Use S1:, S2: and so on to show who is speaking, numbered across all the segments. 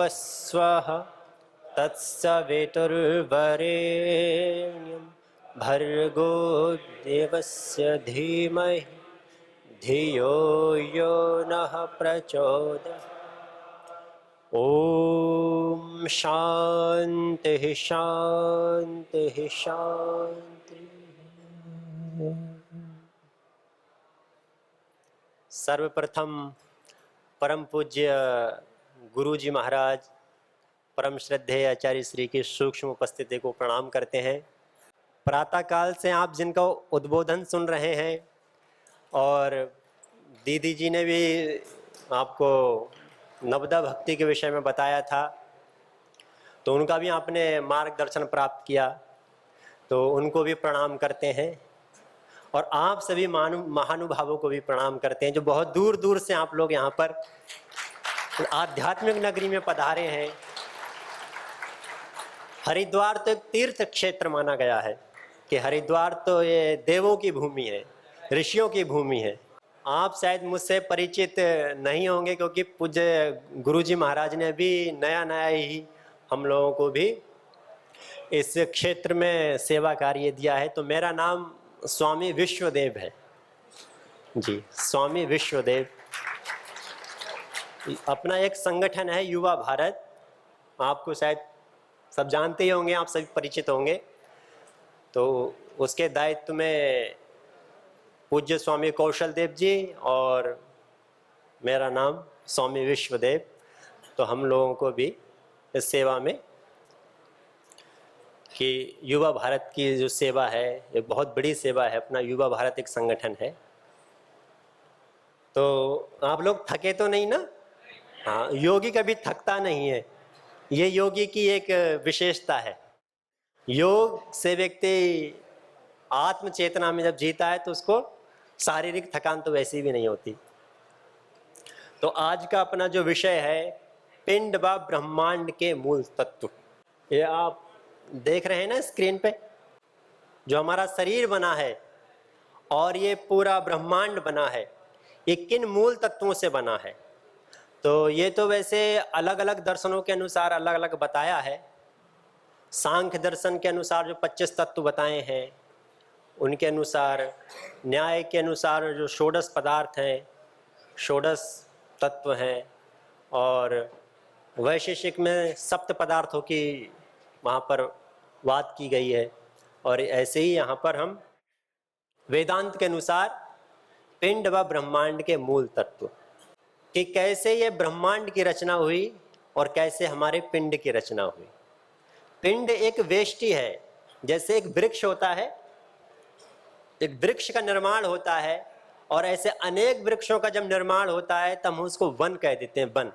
S1: भुवस्वः तत्सवितुर्वरेण्यं भर्गो देवस्य धीमहि धियो यो नः प्रचोदयात्। ओम शांति शांति शांति। सर्वप्रथम परम पूज्य गुरु जी महाराज, परम श्रद्धेय आचार्य श्री की सूक्ष्म उपस्थिति को प्रणाम करते हैं। प्रातःकाल से आप जिनका उद्बोधन सुन रहे हैं और दीदी जी ने भी आपको नवदा भक्ति के विषय में बताया था, तो उनका भी आपने मार्गदर्शन प्राप्त किया, तो उनको भी प्रणाम करते हैं। और आप सभी महानुभावों को भी प्रणाम करते हैं जो बहुत दूर दूर से आप लोग यहाँ पर आध्यात्मिक नगरी में पधारे हैं। हरिद्वार तो एक तीर्थ क्षेत्र माना गया है कि हरिद्वार तो ये देवों की भूमि है, ऋषियों की भूमि है। आप शायद मुझसे परिचित नहीं होंगे क्योंकि पूज्य गुरुजी महाराज ने भी नया नया ही हम लोगों को भी इस क्षेत्र में सेवा कार्य दिया है। तो मेरा नाम स्वामी विश्वदेव है जी, स्वामी विश्वदेव। अपना एक संगठन है युवा भारत, आपको शायद सब जानते ही होंगे, आप सभी परिचित होंगे। तो उसके दायित्व में पूज्य स्वामी कौशल देव जी और मेरा नाम स्वामी विश्वदेव। तो हम लोगों को भी इस सेवा में कि युवा भारत की जो सेवा है ये बहुत बड़ी सेवा है। अपना युवा भारत एक संगठन है। तो आप लोग थके तो नहीं ना? हाँ, योगी कभी थकता नहीं है, ये योगी की एक विशेषता है। योग से व्यक्ति आत्म चेतना में जब जीता है तो उसको शारीरिक थकान तो वैसी भी नहीं होती। तो आज का अपना जो विषय है पिंड व ब्रह्मांड के मूल तत्व, ये आप देख रहे हैं ना स्क्रीन पे। जो हमारा शरीर बना है और ये पूरा ब्रह्मांड बना है, ये किन मूल तत्वों से बना है? तो ये तो वैसे अलग अलग दर्शनों के अनुसार अलग अलग बताया है। सांख्य दर्शन के अनुसार जो 25 तत्व बताए हैं, उनके अनुसार, न्याय के अनुसार जो षोडश पदार्थ हैं, षोडश तत्व हैं, और वैशेषिक में सप्त पदार्थों की वहाँ पर बात की गई है। और ऐसे ही यहाँ पर हम वेदांत के अनुसार पिंड व ब्रह्मांड के मूल तत्व कि कैसे ये ब्रह्मांड की रचना हुई और कैसे हमारे पिंड की रचना हुई। पिंड एक वेष्टि है, जैसे एक वृक्ष होता है, एक वृक्ष का निर्माण होता है और ऐसे अनेक वृक्षों का जब निर्माण होता है तब हम उसको वन कह देते हैं। वन,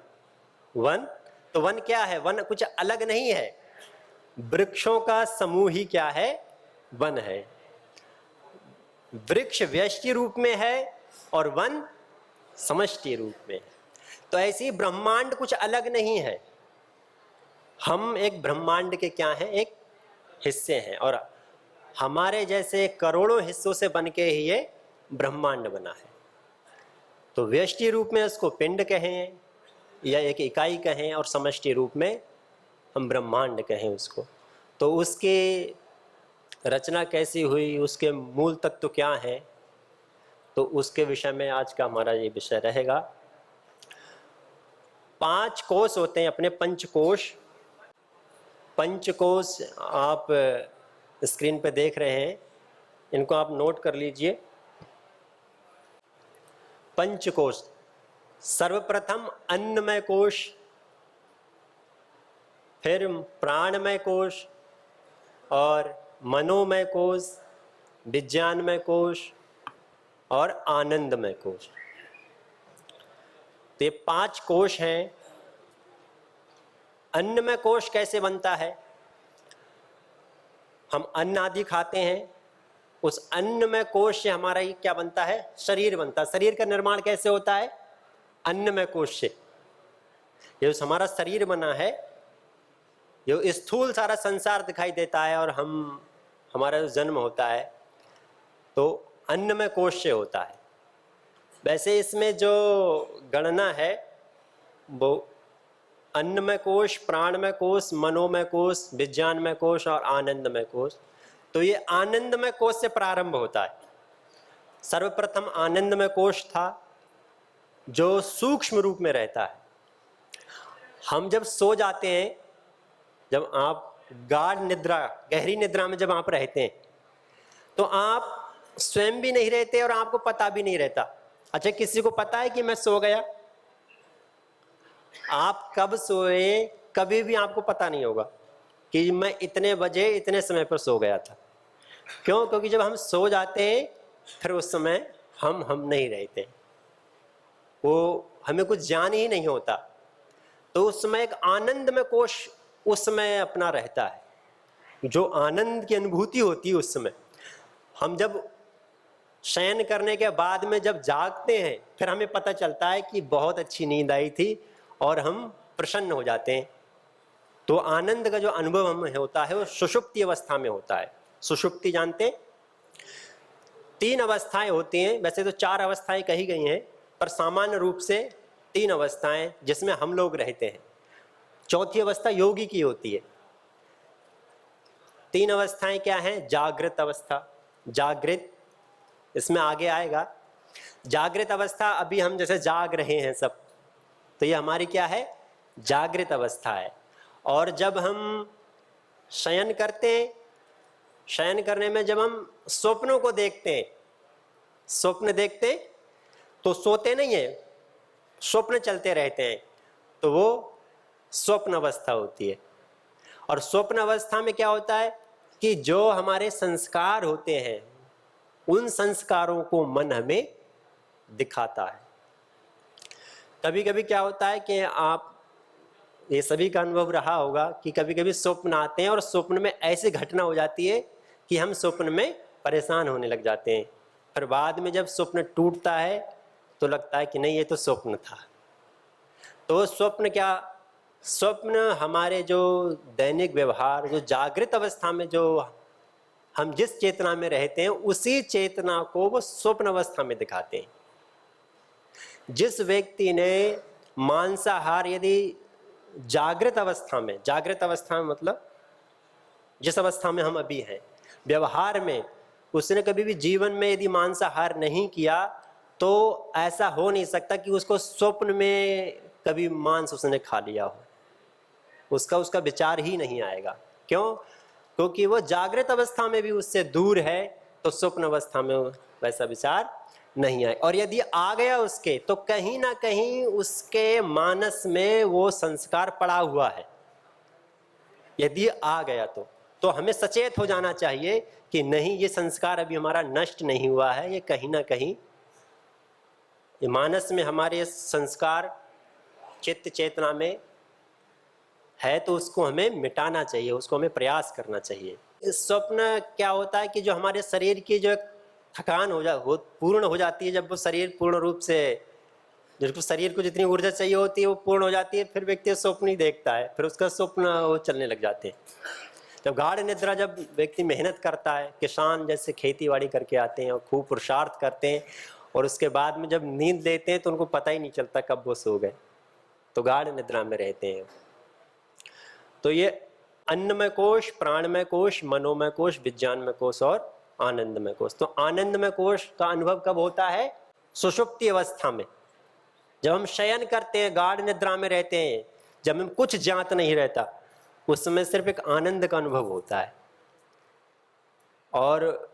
S1: वन तो वन क्या है? वन कुछ अलग नहीं है, वृक्षों का समूह ही क्या है? वन है। वृक्ष व्यष्टि रूप में है और वन समष्टि रूप में। तो ऐसी ब्रह्मांड कुछ अलग नहीं है, हम एक ब्रह्मांड के क्या हैं? एक हिस्से हैं। और हमारे जैसे करोड़ों हिस्सों से बनके ही ये ब्रह्मांड बना है। तो व्यष्टि रूप में उसको पिंड कहें या एक इकाई कहें, और समष्टि रूप में हम ब्रह्मांड कहें उसको। तो उसकी रचना कैसी हुई, उसके मूल तत्व क्या हैं, तो उसके विषय में आज का हमारा ये विषय रहेगा। 5 कोश होते हैं अपने, पंचकोश। पंचकोश आप स्क्रीन पे देख रहे हैं, इनको आप नोट कर लीजिए। पंचकोश, सर्वप्रथम अन्नमय कोश, फिर प्राणमय कोश और मनोमय कोश, विज्ञानमय कोश और आनंदमय कोश। तो ये 5 कोश हैं। अन्नमय कोश कैसे बनता है? हम अन्न आदि खाते हैं, उस अन्नमय कोश से हमारा ये क्या बनता है? शरीर बनता है। शरीर का निर्माण कैसे होता है? अन्नमय कोश से। ये जो हमारा शरीर बना है, ये स्थूल सारा संसार दिखाई देता है और हमारा जो जन्म होता है तो अन्नमय कोश से होता है। वैसे इसमें जो गणना है वो अन्नमय कोश, प्राणमय कोश, मनोमय कोश, विज्ञानमय कोश और आनंदमय कोश। तो ये आनंदमय कोश से प्रारंभ होता है। सर्वप्रथम आनंदमय कोश था जो सूक्ष्म रूप में रहता है। हम जब सो जाते हैं, जब आप गाढ़ निद्रा, गहरी निद्रा में जब आप रहते हैं, तो आप स्वयं भी नहीं रहते और आपको पता भी नहीं रहता। अच्छा, किसी को पता है कि मैं सो गया? आप कब सोए कभी भी आपको पता नहीं होगा कि मैं इतने बजे इतने समय पर सो गया था। क्यों? क्योंकि जब हम सो जाते हैं फिर उस समय हम नहीं रहते, वो हमें कुछ ज्ञान ही नहीं होता। तो उस समय एक आनंदमय कोश उस समय अपना रहता है, जो आनंद की अनुभूति होती है उस समय। हम जब शयन करने के बाद में जब जागते हैं फिर हमें पता चलता है कि बहुत अच्छी नींद आई थी और हम प्रसन्न हो जाते हैं। तो आनंद का जो अनुभव हमें होता है वो सुषुप्ति अवस्था में होता है। सुषुप्ति जानते हैं? 3 अवस्थाएं होती हैं, वैसे तो 4 अवस्थाएं कही गई हैं, पर सामान्य रूप से 3 अवस्थाएं जिसमें हम लोग रहते हैं। चौथी अवस्था योगी की होती है। 3 अवस्थाएं क्या हैं? जागृत अवस्था, जागृत, इसमें आगे आएगा। जागृत अवस्था, अभी हम जैसे जाग रहे हैं सब, तो ये हमारी क्या है? जागृत अवस्था है। और जब हम शयन करते हैं, शयन करने में जब हम स्वप्नों को देखते हैं, स्वप्न देखते हैं तो सोते नहीं है, स्वप्न चलते रहते हैं, तो वो स्वप्न अवस्था होती है। और स्वप्न अवस्था में क्या होता है कि जो हमारे संस्कार होते हैं उन संस्कारों को मन हमें दिखाता है। कभी कभी क्या होता है कि आप, ये सभी का अनुभव रहा होगा कि कभी कभी स्वप्न आते हैं और स्वप्न में ऐसी घटना हो जाती है कि हम स्वप्न में परेशान होने लग जाते हैं। फिर बाद में जब स्वप्न टूटता है तो लगता है कि नहीं, ये तो स्वप्न था। तो स्वप्न क्या? स्वप्न हमारे जो दैनिक व्यवहार, जो जागृत अवस्था में जो हम जिस चेतना में रहते हैं उसी चेतना को वो स्वप्न अवस्था में दिखाते हैं। जिस व्यक्ति ने मांसाहार यदि जागृत अवस्था में, जागृत अवस्था में मतलब जिस अवस्था में हम अभी हैं, व्यवहार में उसने कभी भी जीवन में यदि मांसाहार नहीं किया तो ऐसा हो नहीं सकता कि उसको स्वप्न में कभी मांस उसने खा लिया हो। उसका विचार ही नहीं आएगा। क्यों? क्योंकि वो जागृत अवस्था में भी उससे दूर है, तो स्वप्न अवस्था में वैसा विचार नहीं आए। और यदि आ गया उसके, तो कहीं ना कहीं उसके मानस में वो संस्कार पड़ा हुआ है। यदि आ गया तो हमें सचेत हो जाना चाहिए कि नहीं, ये संस्कार अभी हमारा नष्ट नहीं हुआ है, ये कहीं ना कहीं ये मानस में हमारे संस्कार चित्त चेतना में है, तो उसको हमें मिटाना चाहिए, उसको हमें प्रयास करना चाहिए। इस स्वप्न क्या होता है कि जो हमारे शरीर की जो थकान हो पूर्ण हो जाती है, जब वो शरीर पूर्ण रूप से, जिसको शरीर को जितनी ऊर्जा चाहिए होती है वो पूर्ण हो जाती है, फिर व्यक्ति स्वप्न ही देखता है, फिर उसका स्वप्न वो चलने लग जाते हैं। जब गाढ़ निद्रा, जब व्यक्ति मेहनत करता है, किसान जैसे खेती बाड़ी करके आते हैं और खूब पुरुषार्थ करते हैं और उसके बाद में जब नींद लेते हैं तो उनको पता ही नहीं चलता कब वो सो गए, तो गाढ़ निद्रा में रहते हैं। तो ये अन्नमय कोश, प्राणमय कोश, मनोमय कोश, विज्ञानमय कोश और आनंदमय कोश। तो आनंदमय कोश का अनुभव कब होता है? सुषुप्ति अवस्था में, जब हम शयन करते हैं, गाढ़ निद्रा में रहते हैं, जब हम कुछ ज्ञात नहीं रहता, उस समय सिर्फ एक आनंद का अनुभव होता है। और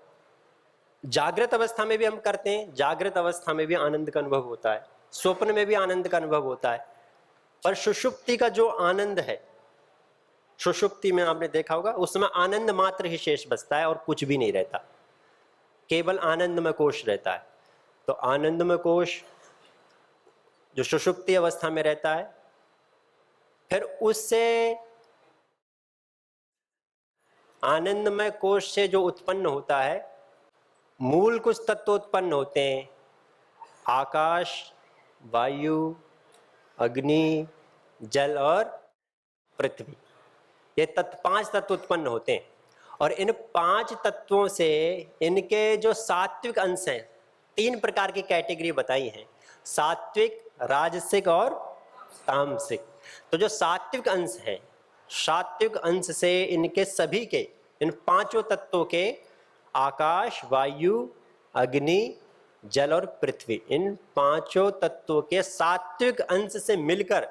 S1: जागृत अवस्था में भी हम करते हैं, जागृत अवस्था में भी आनंद का अनुभव होता है, स्वप्न में भी आनंद का अनुभव होता है। पर सुषुप्ति का जो आनंद है, सुषुप्ति में आपने देखा होगा, उसमें आनंद मात्र ही शेष बचता है और कुछ भी नहीं रहता, केवल आनंदमय कोश रहता है। तो आनंदमय कोश जो सुषुप्ति अवस्था में रहता है, फिर उससे आनंदमय कोश से जो उत्पन्न होता है, मूल कुछ तत्व उत्पन्न होते हैं, आकाश, वायु, अग्नि, जल और पृथ्वी। ये 5 तत्व उत्पन्न होते हैं। और इन 5 तत्वों से इनके जो सात्विक अंश हैं, 3 प्रकार की कैटेगरी बताई हैं, सात्विक, राजसिक और तामसिक। तो जो सात्विक अंश है, सात्विक अंश से इनके सभी के, इन पांचों तत्वों के, आकाश, वायु, अग्नि, जल और पृथ्वी, इन पांचों तत्वों के सात्विक अंश से मिलकर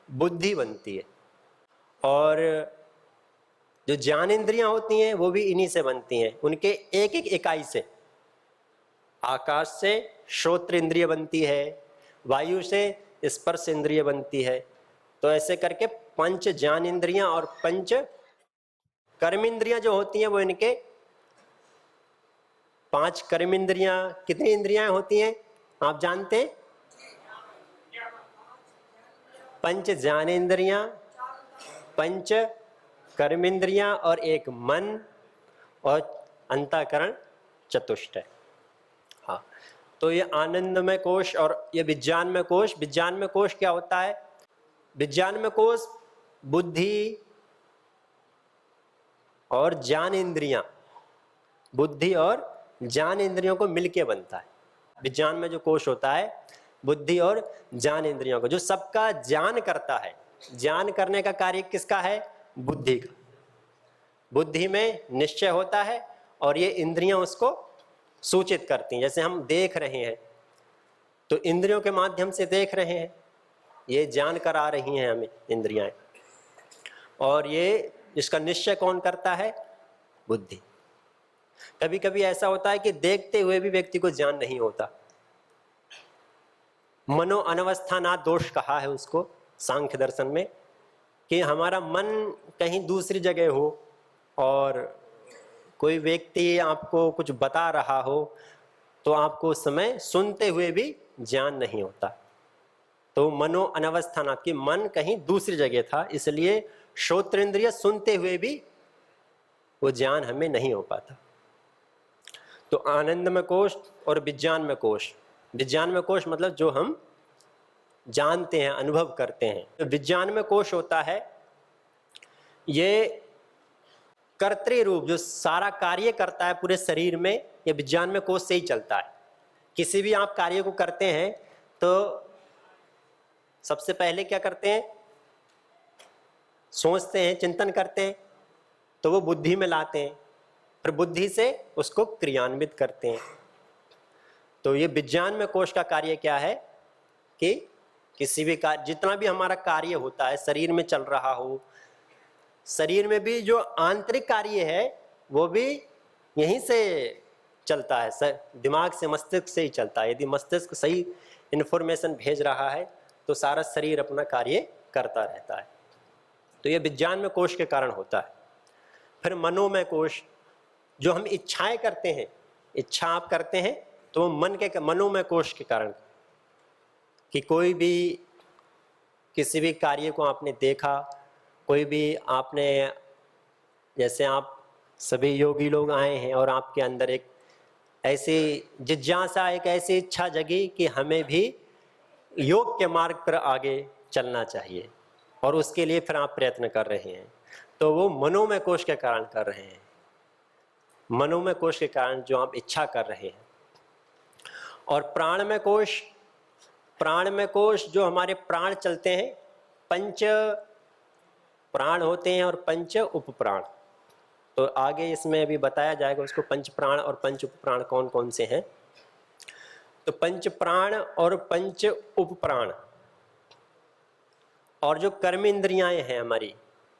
S1: बुद्धि बनती है। और जो ज्ञानेंद्रियां होती हैं वो भी इन्हीं से बनती हैं, उनके एक एक इकाई से। आकाश से श्रोत्र इंद्रिय बनती है, वायु से स्पर्श इंद्रिय बनती है। तो ऐसे करके पंच ज्ञानेंद्रियां और पंच कर्मेंद्रियां जो होती हैं वो इनके, पांच कर्मेंद्रियां, कितनी इंद्रियां होती हैं आप जानते हैं? पंच ज्ञानेंद्रियां, पंच कर्मेंद्रियां और एक मन और अंतःकरण चतुष्टय। हाँ, तो ये आनंदमय कोश और ये विज्ञानमय कोश। विज्ञानमय कोश क्या होता है? विज्ञानमय कोश बुद्धि और ज्ञान इंद्रियां, बुद्धि और ज्ञान इंद्रियों को मिलके बनता है। विज्ञान में जो कोश होता है बुद्धि और ज्ञान इंद्रियों को, जो सबका ज्ञान करता है। ज्ञान करने का कार्य किसका है? बुद्धि का। बुद्धि में निश्चय होता है और ये इंद्रियां उसको सूचित करती हैं। जैसे हम देख रहे हैं तो इंद्रियों के माध्यम से देख रहे हैं, ये ज्ञान करा रही हैं हमें इंद्रियां। और ये इसका निश्चय कौन करता है? बुद्धि। कभी कभी ऐसा होता है कि देखते हुए भी व्यक्ति को ज्ञान नहीं होता। मनो अनवस्थाना दोष कहा है उसको सांख्य दर्शन में, कि हमारा मन कहीं दूसरी जगह हो और कोई व्यक्ति आपको कुछ बता रहा हो तो आपको उस समय सुनते हुए भी ज्ञान नहीं होता। तो मनो अनवस्थाना, कि मन कहीं दूसरी जगह था, इसलिए श्रोत्रेंद्रिय सुनते हुए भी वो ज्ञान हमें नहीं हो पाता। तो आनंदमय कोश और विज्ञानमय कोश। विज्ञानमय कोश मतलब जो हम जानते हैं, अनुभव करते हैं। तो विज्ञानमय कोश होता है ये कर्तृ रूप, जो सारा कार्य करता है पूरे शरीर में, ये विज्ञानमय कोश से ही चलता है। किसी भी आप कार्य को करते हैं तो सबसे पहले क्या करते हैं? सोचते हैं, चिंतन करते हैं, तो वो बुद्धि में लाते हैं, फिर बुद्धि से उसको क्रियान्वित करते हैं। तो ये विज्ञानमय कोश का कार्य क्या है कि किसी भी कार्य, जितना भी हमारा कार्य होता है, शरीर में चल रहा हो, शरीर में भी जो आंतरिक कार्य है वो भी यहीं से चलता है, दिमाग से, मस्तिष्क से ही चलता है। यदि मस्तिष्क सही इंफॉर्मेशन भेज रहा है तो सारा शरीर अपना कार्य करता रहता है। तो ये विज्ञानमय कोश के कारण होता है। फिर मनोमय कोश, जो हम इच्छाएं करते हैं, इच्छा आप करते हैं तो मन के, मनोमय कोश के कारण, कि कोई भी किसी भी कार्य को आपने देखा, कोई भी आपने, जैसे आप सभी योगी लोग आए हैं और आपके अंदर एक ऐसी जिज्ञासा, एक ऐसी इच्छा जगी कि हमें भी योग के मार्ग पर आगे चलना चाहिए, और उसके लिए फिर आप प्रयत्न कर रहे हैं, तो वो मनोमय कोश के कारण कर रहे हैं। मनोमय कोश के कारण जो आप इच्छा कर रहे हैं। और प्राणमय कोश, प्राणमय कोश जो हमारे प्राण चलते हैं, पंच प्राण होते हैं और पंच उपप्राण। तो आगे इसमें अभी बताया जाएगा उसको, पंच प्राण और पंच उपप्राण कौन कौन से हैं। तो पंच प्राण और पंच उपप्राण और जो कर्मेंद्रियां हैं हमारी,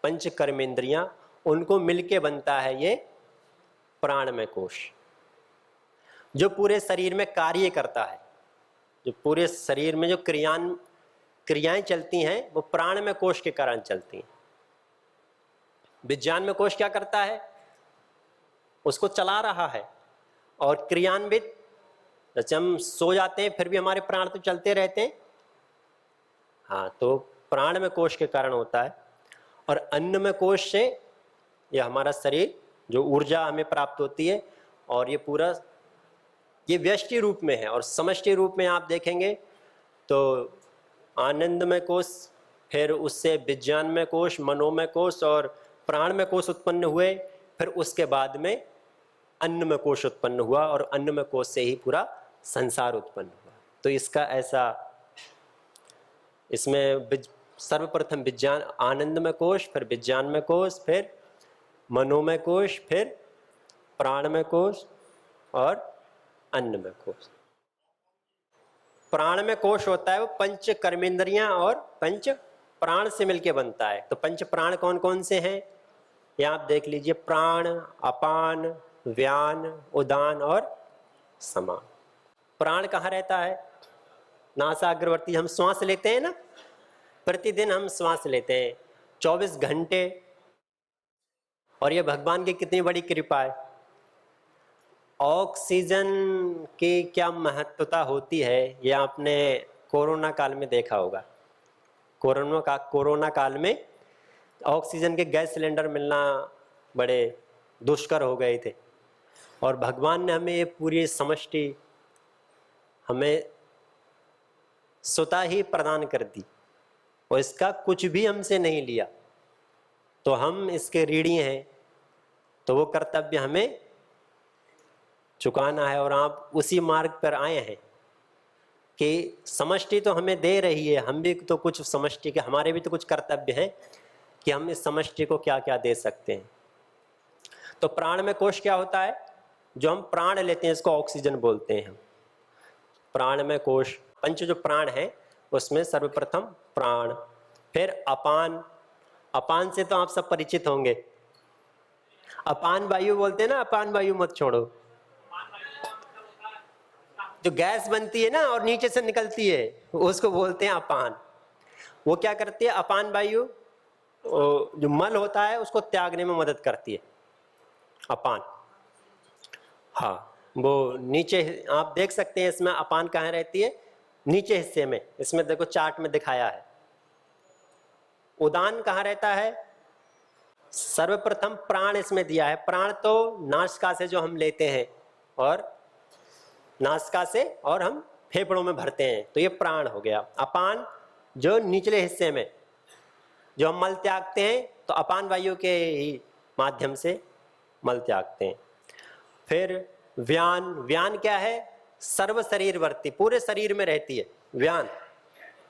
S1: पंच कर्मेंद्रियां, उनको मिलके बनता है ये प्राणमय कोश, जो पूरे शरीर में कार्य करता है। जो पूरे शरीर में जो क्रियाएं चलती हैं वो प्राणमय कोश के कारण चलती हैं। विज्ञानमय कोश क्या करता है? उसको चला रहा है। और क्रियान्वित, जैसे हम सो जाते हैं फिर भी हमारे प्राण तो चलते रहते हैं, हाँ, तो प्राणमय कोश के कारण होता है। और अन्नमय कोश से यह हमारा शरीर, जो ऊर्जा हमें प्राप्त होती है, और ये पूरा ये व्यष्टि रूप में है। और समष्टि रूप में आप देखेंगे तो आनंदमय कोश, फिर उससे विज्ञानमय कोश, मनोमय कोश और प्राणमय कोश उत्पन्न हुए, फिर उसके बाद में अन्नमय कोश उत्पन्न हुआ, और अन्नमय कोश से ही पूरा संसार उत्पन्न हुआ। तो इसका ऐसा, इसमें सर्वप्रथम विज्ञान आनंदमय कोश, फिर विज्ञानमय कोश, फिर मनोमय कोश, फिर प्राणमय कोश और अन्नमय कोश। प्राणमय कोश होता है वो पंच कर्मेंद्रियां और पंच प्राण से मिलके बनता है। तो पंच प्राण कौन कौन से हैं ये आप देख लीजिए, प्राण, अपान, व्यान, उदान और समान। प्राण कहाँ रहता है? नासाग्रवर्ती। हम श्वास लेते हैं ना, प्रतिदिन हम श्वास लेते हैं 24 घंटे, और ये भगवान की कितनी बड़ी कृपा है। ऑक्सीजन की क्या महत्वता होती है ये आपने कोरोना काल में देखा होगा। कोरोना काल में ऑक्सीजन के गैस सिलेंडर मिलना बड़े दुष्कर हो गए थे, और भगवान ने हमें ये पूरी समष्टि हमें स्वतः ही प्रदान कर दी, और इसका कुछ भी हमसे नहीं लिया। तो हम इसके ऋणी हैं, तो वो कर्तव्य हमें चुकाना है। और आप उसी मार्ग पर आए हैं कि समष्टि तो हमें दे रही है, हम भी तो कुछ समष्टि के, हमारे भी तो कुछ कर्तव्य हैं कि हम इस समष्टि को क्या क्या दे सकते हैं। तो प्राण में कोश क्या होता है? जो हम प्राण लेते हैं इसको ऑक्सीजन बोलते हैं हम। प्राण में कोश, पंच जो प्राण है उसमें सर्वप्रथम प्राण, फिर अपान। अपान से तो आप सब परिचित होंगे, अपान वायु बोलते हैं ना, अपान वायु मत छोड़ो। जो गैस बनती है ना और नीचे से निकलती है उसको बोलते हैं अपान। वो क्या करती है? अपान वायु जो मल होता है उसको त्यागने में मदद करती है, अपान। हाँ, वो नीचे आप देख सकते हैं, इसमें अपान कहाँ रहती है? नीचे हिस्से में। इसमें देखो चार्ट में दिखाया है। उदान कहाँ रहता है? सर्वप्रथम प्राण इसमें दिया है। प्राण तो नासिका से जो हम लेते हैं, और नासिका से और हम फेफड़ों में भरते हैं, तो ये प्राण हो गया। अपान जो निचले हिस्से में जो हम मल त्यागते हैं, तो अपान वायु के ही माध्यम से मल त्यागते हैं। फिर व्यान। व्यान क्या है? सर्व शरीर वर्ती, पूरे शरीर में रहती है। व्यान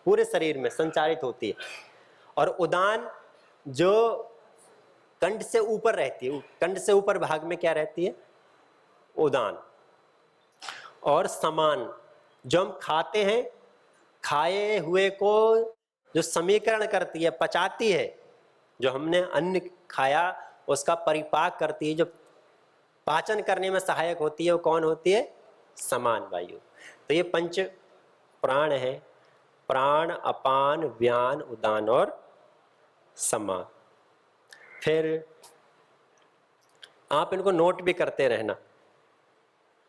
S1: पूरे शरीर में संचारित होती है। और उदान जो कंठ से ऊपर रहती है, कंठ से ऊपर भाग में क्या रहती है? उदान। और समान जो हम खाते हैं, खाए हुए को जो समीकरण करती है, पचाती है, जो हमने अन्न खाया उसका परिपाक करती है, जो पाचन करने में सहायक होती है, वो कौन होती है? समान वायु। तो ये पंच प्राण है, प्राण, अपान, व्यान, उदान और समान। फिर आप इनको नोट भी करते रहना,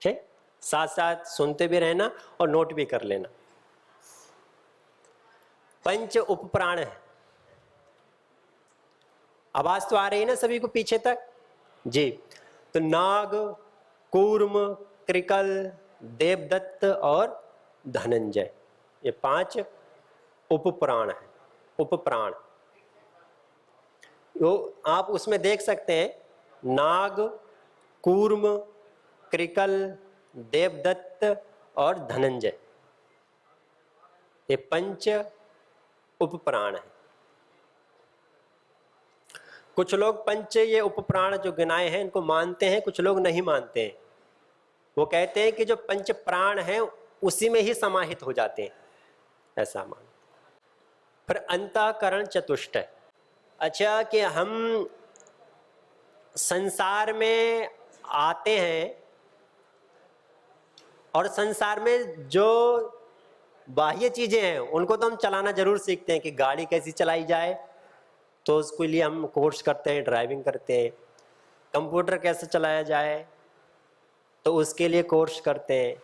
S1: ठीक? साथ साथ सुनते भी रहना और नोट भी कर लेना। पंच उपप्राण है। आवाज तो आ रही है ना सभी को पीछे तक? जी। तो नाग, कूर्म, कृकल, देवदत्त और धनंजय, ये 5 उपप्राण है। उपप्राण वो आप उसमें देख सकते हैं, नाग, कूर्म, कृकल, देवदत्त और धनंजय, ये 5 उपप्राण है। कुछ लोग पंच ये उपप्राण जो गिनाए हैं इनको मानते हैं, कुछ लोग नहीं मानते हैं। वो कहते हैं कि जो पंच प्राण हैं उसी में ही समाहित हो जाते हैं, ऐसा मान। फिर अंतःकरण चतुष्ट है। अच्छा, कि हम संसार में आते हैं और संसार में जो बाह्य चीजें हैं उनको तो हम चलाना जरूर सीखते हैं कि गाड़ी कैसी चलाई जाए, तो उसके लिए हम कोर्स करते हैं, ड्राइविंग करते हैं। कंप्यूटर कैसे चलाया जाए तो उसके लिए कोर्स करते हैं।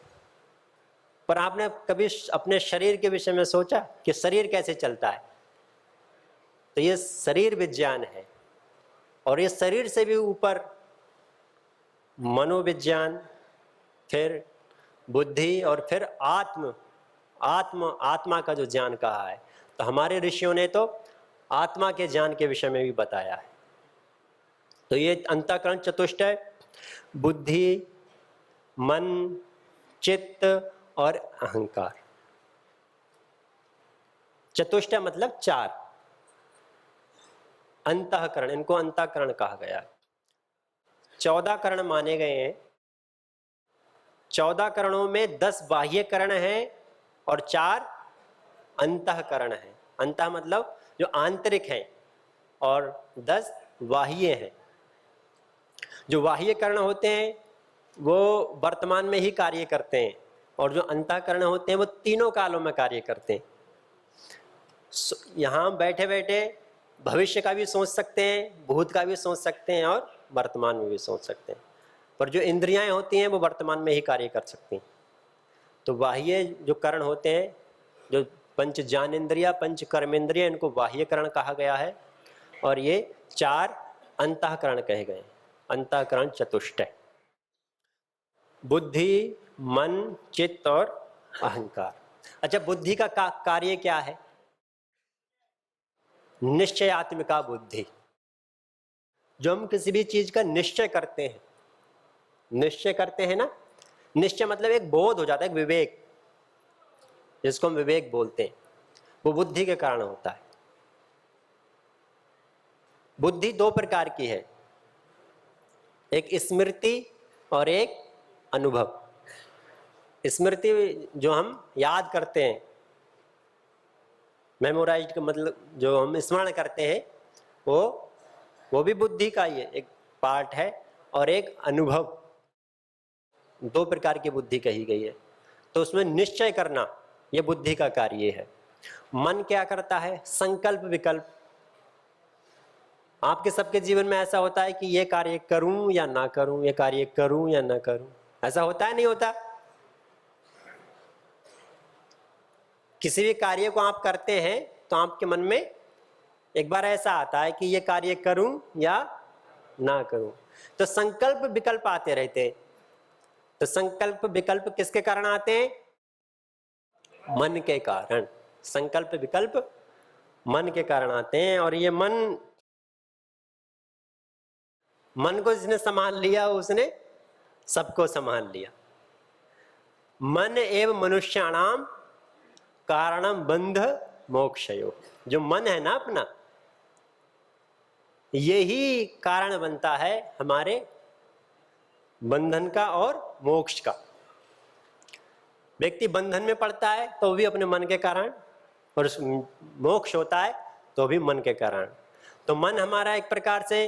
S1: पर आपने कभी अपने शरीर के विषय में सोचा कि शरीर कैसे चलता है? तो ये शरीर विज्ञान है, और ये शरीर से भी ऊपर मनोविज्ञान, फिर बुद्धि, और फिर आत्मा का जो ज्ञान कहा है। तो हमारे ऋषियों ने तो आत्मा के ज्ञान के विषय में भी बताया है। तो ये अंतःकरण चतुष्ट है, बुद्धि, मन, चित्त और अहंकार। चतुष्ट मतलब 4। अंतःकरण, इनको अंतःकरण कहा गया है। 14 करण माने गए हैं। 14 करणों में 10 बाह्य करण हैं और 4 अंतःकरण हैं। अंतः मतलब जो आंतरिक हैं और 10 बाह्य हैं। जो बाह्य करण होते हैं वो वर्तमान में ही कार्य करते हैं और जो अंतःकरण होते हैं वो तीनों कालों में कार्य करते हैं। यहाँ बैठे बैठे भविष्य का भी सोच सकते हैं, भूत का भी सोच सकते हैं और वर्तमान में भी सोच सकते हैं, पर जो इंद्रियां होती हैं वो वर्तमान में ही कार्य कर सकती हैं। तो बाह्य जो करण होते हैं, जो पंच ज्ञानेंद्रिया, पंच कर्मेंद्रिया, इनको बाह्य करण कहा गया है और ये 4 अंतःकरण कहे गए। अंतःकरण चतुष्टय: बुद्धि, मन, चित्त और अहंकार। अच्छा, बुद्धि का कार्य क्या है? निश्चयात्मिका बुद्धि। जो हम किसी भी चीज का निश्चय करते हैं, निश्चय करते हैं ना, निश्चय मतलब एक बोध हो जाता है, एक विवेक, जिसको हम विवेक बोलते हैं, वो बुद्धि के कारण होता है। बुद्धि 2 प्रकार की है, एक स्मृति और एक अनुभव। स्मृति जो हम याद करते हैं, मेमोराइज का मतलब जो हम स्मरण करते हैं, वो भी बुद्धि का ही है, एक पार्ट है। और एक अनुभव, 2 प्रकार की बुद्धि कही गई है। तो उसमें निश्चय करना ये बुद्धि का कार्य है। मन क्या करता है? संकल्प विकल्प। आपके सबके जीवन में ऐसा होता है कि ये कार्य करूं या ना करूं, ये कार्य करूं या ना करूं, ऐसा होता है नहीं होता? किसी भी कार्य को आप करते हैं तो आपके मन में एक बार ऐसा आता है कि ये कार्य करूं या ना करूं। तो संकल्प विकल्प आते रहते हैं। तो संकल्प विकल्प किसके कारण आते हैं? मन के कारण। संकल्प विकल्प मन के कारण आते हैं और ये मन को जिसने संभाल लिया उसने सबको संभाल लिया। मन एव मनुष्याणाम कारणम बंध मोक्षयो। जो मन है ना अपना, यही कारण बनता है हमारे बंधन का और मोक्ष का। व्यक्ति बंधन में पड़ता है तो भी अपने मन के कारण, और मोक्ष होता है तो भी मन के कारण। तो मन हमारा एक प्रकार से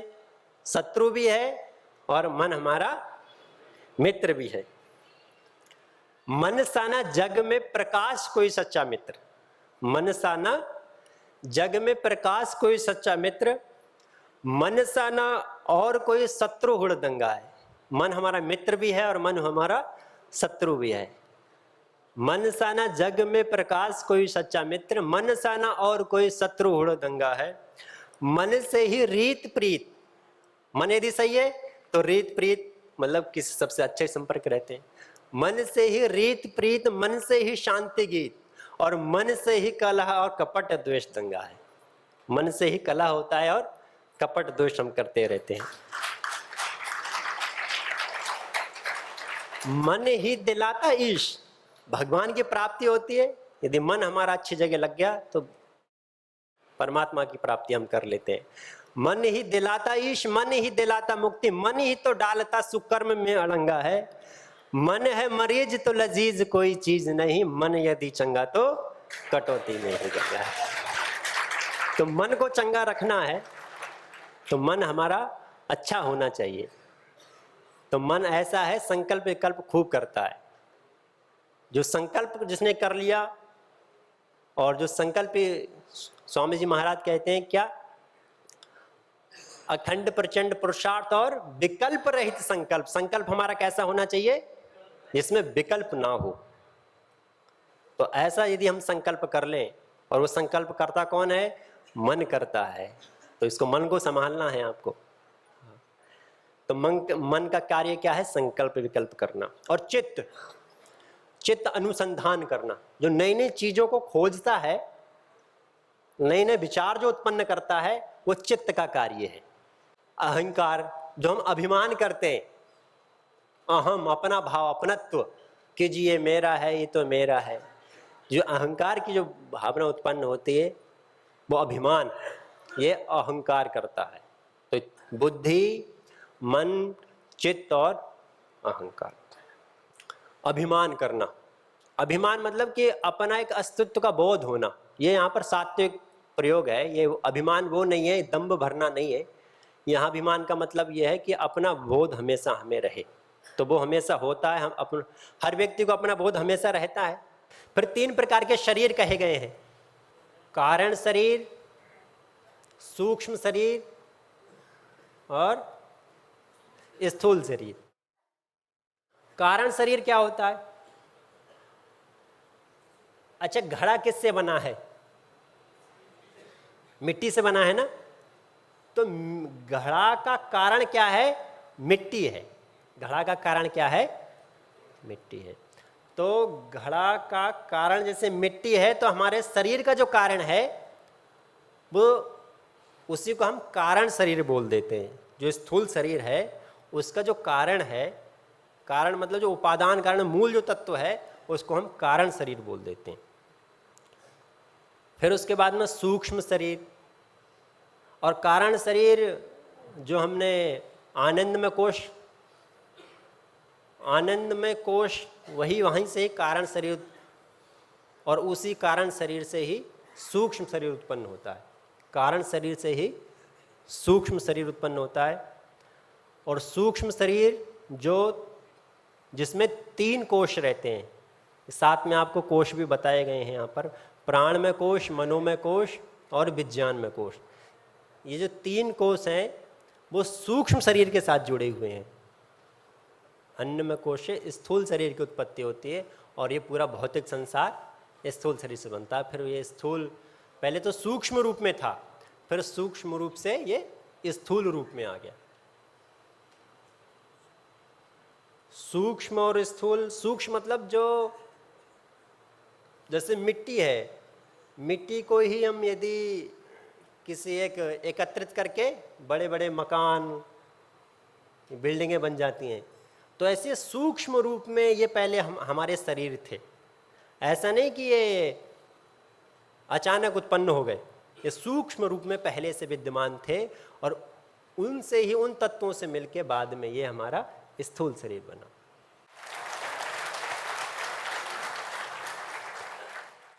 S1: शत्रु भी है और मन हमारा मित्र भी है। मन साना जग में प्रकाश कोई सच्चा मित्र। मन साना जग में प्रकाश कोई सच्चा मित्र, मन साना और कोई शत्रु हुड़दंगा है। मन हमारा मित्र भी है और मन हमारा शत्रु भी है। मन साना जग में प्रकाश कोई सच्चा मित्र, मन साना और कोई शत्रु हुड़दंगा है। मन से ही रीत प्रीत। मन यदि सही है तो रीत प्रीत मतलब किसी सबसे अच्छे संपर्क रहते हैं। मन से ही रीत प्रीत, मन से ही शांति गीत, और मन से ही कलह और कपट द्वेष दंगा है। मन से ही कलह होता है और कपट द्वेष हम करते रहते हैं। मन ही दिलाता ईश। भगवान की प्राप्ति होती है यदि मन हमारा अच्छी जगह लग गया तो परमात्मा की प्राप्ति हम कर लेते हैं। मन ही दिलाता ईश, मन ही दिलाता मुक्ति, मन ही तो डालता सुकर्म में अड़ंगा है। मन है मरीज तो लजीज कोई चीज नहीं, मन यदि चंगा तो कटौती में ही गया है। तो मन को चंगा रखना है तो मन हमारा अच्छा होना चाहिए। तो मन ऐसा है, संकल्प विकल्प खूब करता है। जो संकल्प जिसने कर लिया, और जो संकल्प स्वामी जी महाराज कहते हैं क्या, अखंड प्रचंड पुरुषार्थ और विकल्प रहित संकल्प। संकल्प हमारा कैसा होना चाहिए? जिसमें विकल्प ना हो। तो ऐसा यदि हम संकल्प कर लें, और वो संकल्प करता कौन है? मन करता है। तो इसको मन को संभालना है आपको। तो मन का कार्य क्या है? संकल्प विकल्प करना। और चित्त, चित्त अनुसंधान करना। जो नई नई चीजों को खोजता है, नए नए विचार जो उत्पन्न करता है, वो चित्त का कार्य है। अहंकार, जो हम अभिमान करते हैं, अहम, अपना भाव, अपनत्व, कि जी ये मेरा है, ये तो मेरा है। जो अहंकार की जो भावना उत्पन्न होती है वो अभिमान, ये अहंकार करता है। तो बुद्धि, मन, चित्त और अहंकार। अभिमान करना, अभिमान मतलब कि अपना एक अस्तित्व का बोध होना। ये यहाँ पर सात्विक प्रयोग है। ये अभिमान वो नहीं है, दंभ भरना नहीं है। यहाँ अभिमान का मतलब ये है कि अपना बोध हमेशा हमें रहे। तो वो हमेशा होता है, हम अपन हर व्यक्ति को अपना बोध हमेशा रहता है। फिर 3 प्रकार के शरीर कहे गए हैं, कारण शरीर, सूक्ष्म शरीर और स्थूल शरीर। कारण शरीर क्या होता है? अच्छा, घड़ा किससे बना है? मिट्टी से बना है ना। तो घड़ा का कारण क्या है? मिट्टी है। घड़ा का कारण क्या है? मिट्टी है। तो घड़ा का कारण जैसे मिट्टी है, तो हमारे शरीर का जो कारण है वो उसी को हम कारण शरीर बोल देते हैं। जो स्थूल शरीर है उसका जो कारण है, कारण मतलब जो उपादान कारण, मूल जो तत्व है, उसको हम कारण शरीर बोल देते हैं। फिर उसके बाद में सूक्ष्म शरीर और कारण शरीर, जो हमने आनंदमय कोश वहीं से ही कारण शरीर, और उसी कारण शरीर से ही सूक्ष्म शरीर उत्पन्न होता है। कारण शरीर से ही सूक्ष्म शरीर उत्पन्न होता है। और सूक्ष्म शरीर जिसमें 3 कोश रहते हैं, साथ में आपको कोश भी बताए गए हैं यहाँ पर, प्राणमय कोश, मनोमय कोश और विज्ञानमय कोश। ये जो 3 कोश हैं वो सूक्ष्म शरीर के साथ जुड़े हुए हैं। अन्नमय कोश से स्थूल शरीर की उत्पत्ति होती है, और ये पूरा भौतिक संसार स्थूल शरीर से बनता है। फिर ये स्थूल पहले तो सूक्ष्म रूप में था, फिर सूक्ष्म रूप से ये स्थूल रूप में आ गया। सूक्ष्म और स्थूल, सूक्ष्म मतलब जो जैसे मिट्टी है, मिट्टी को ही हम यदि किसी एक एकत्रित करके बड़े बड़े मकान, बिल्डिंगें बन जाती हैं, तो ऐसे सूक्ष्म रूप में ये पहले हमारे शरीर थे। ऐसा नहीं कि ये अचानक उत्पन्न हो गए, ये सूक्ष्म रूप में पहले से विद्यमान थे, और उनसे ही, उन तत्वों से मिलके बाद में ये हमारा स्थूल शरीर बना।